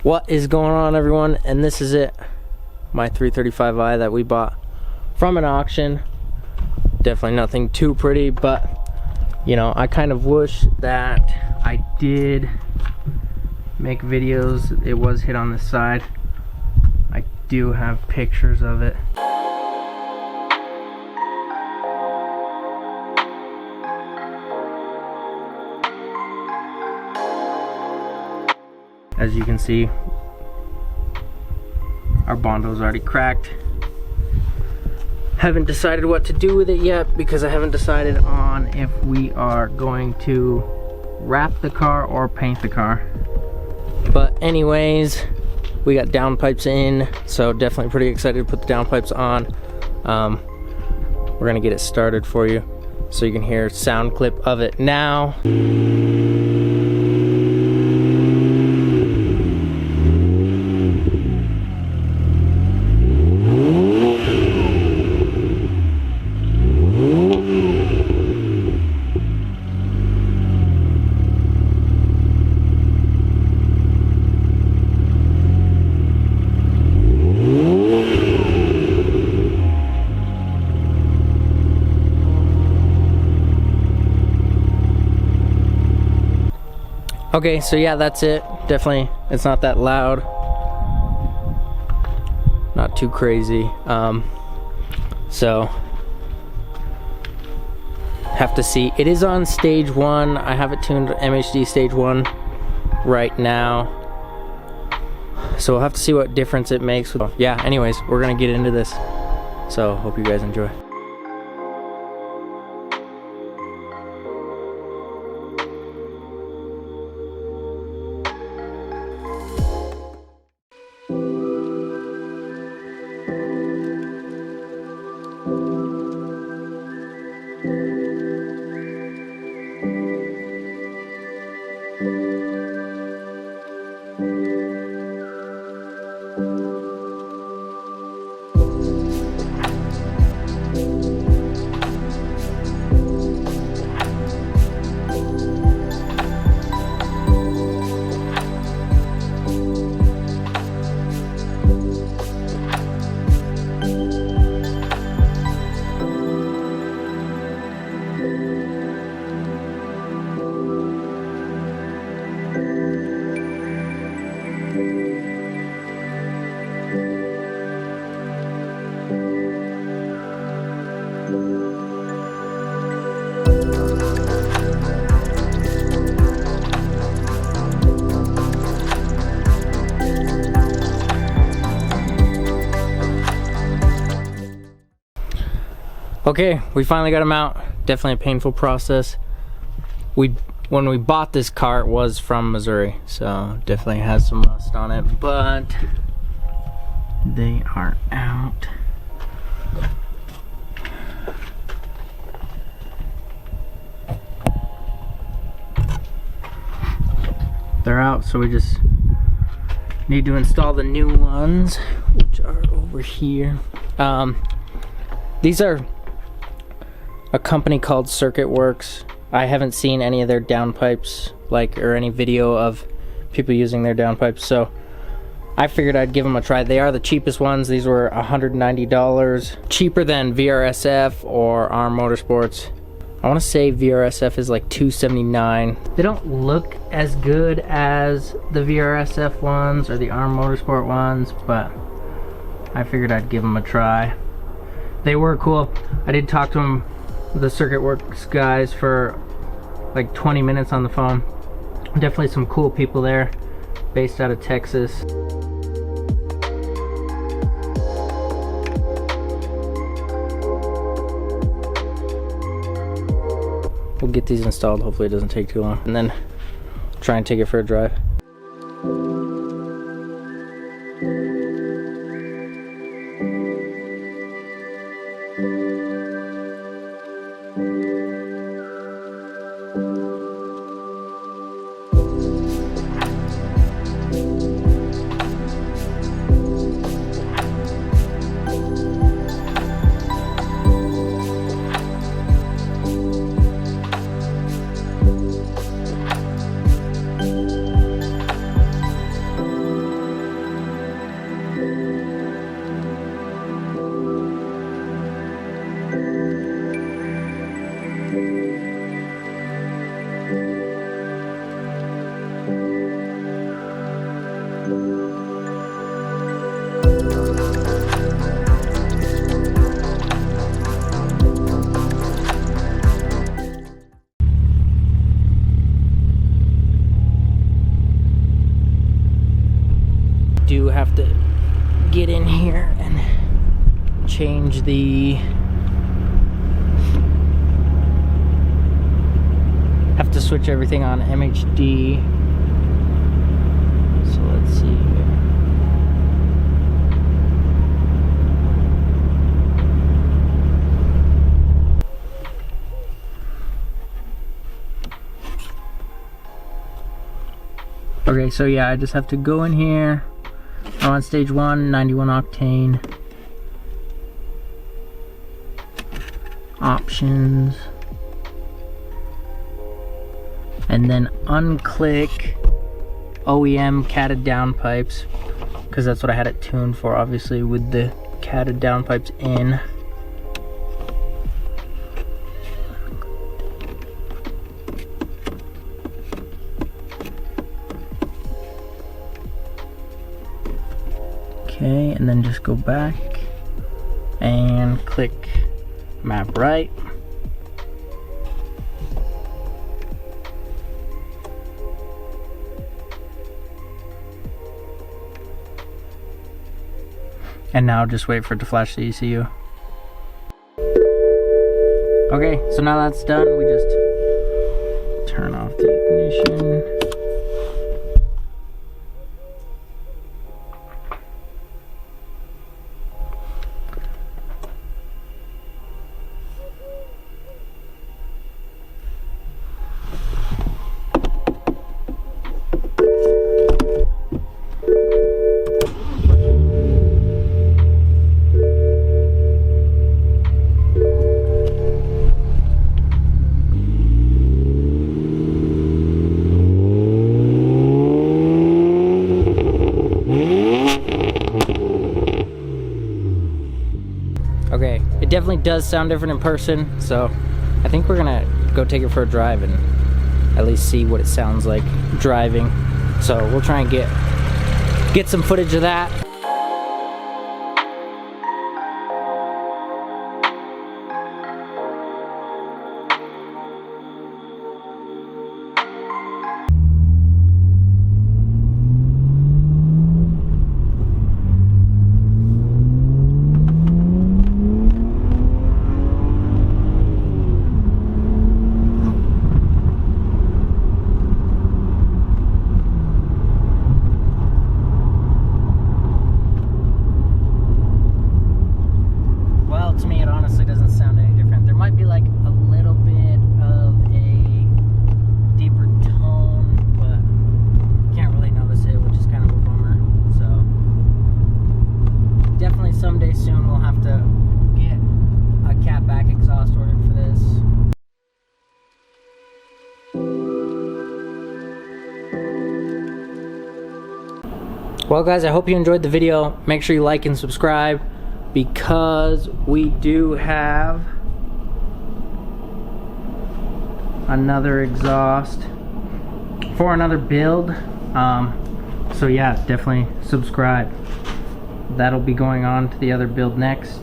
What is going on, everyone? And this is it, my 335i that we bought from an auction. Definitely nothing too pretty, but you know, I kind of wish that I did make videos. It was hit on the side. I do have pictures of it. As you can see, our Bondo's already cracked. Haven't decided what to do with it yet because I haven't decided on if we are going to wrap the car or paint the car. But anyways, we got downpipes in, so definitely pretty excited to put the downpipes on. We're gonna get it started for you so you can hear a sound clip of it now. Okay, so yeah, that's it. Definitely, it's not that loud. Not too crazy. So, have to see. It is on stage 1. I have it tuned to MHD stage 1 right now. So we'll have to see what difference it makes. Yeah, anyways, we're gonna get into this. So, hope you guys enjoy. Okay, we finally got them out. Definitely a painful process. When we bought this car, it was from Missouri, so definitely has some rust on it, but they are out. They're out, so we just need to install the new ones, which are over here. These are a company called Werks. I haven't seen any of their downpipes, or any video of people using their downpipes, so I figured I'd give them a try. They are the cheapest ones. These were $190, cheaper than VRSF or ARM Motorsports. I want to say VRSF is like $279. They don't look as good as the VRSF ones or the ARM Motorsport ones, but I figured I'd give them a try. They were cool. I did talk to them, the Werks guys, for like 20 minutes on the phone. Definitely some cool people there, based out of Texas. We'll get these installed. Hopefully it doesn't take too long, and then try and take it for a drive. have to get in here and change the... have to switch everything on MHD. So let's see here. Okay, so yeah, I just have to go in here. I'm on stage 1, 91 octane. Options. And then unclick OEM catted downpipes, because that's what I had it tuned for, obviously, with the catted downpipes in. Okay, and then just go back and click map right. And now just wait for it to flash the ECU. Okay, so now that's done, we just turn off the ignition. Okay, it definitely does sound different in person, so I think we're gonna go take it for a drive and at least see what it sounds like driving. So we'll try and get some footage of that. To me, it honestly doesn't sound any different. There might be like a little bit of a deeper tone, but can't really notice it, which is kind of a bummer. So definitely someday soon we'll have to get a cat back exhaust ordered for this. Well guys, I hope you enjoyed the video. Make sure you like and subscribe, because we do have another exhaust for another build. So yeah, definitely subscribe. That'll be going on to the other build next.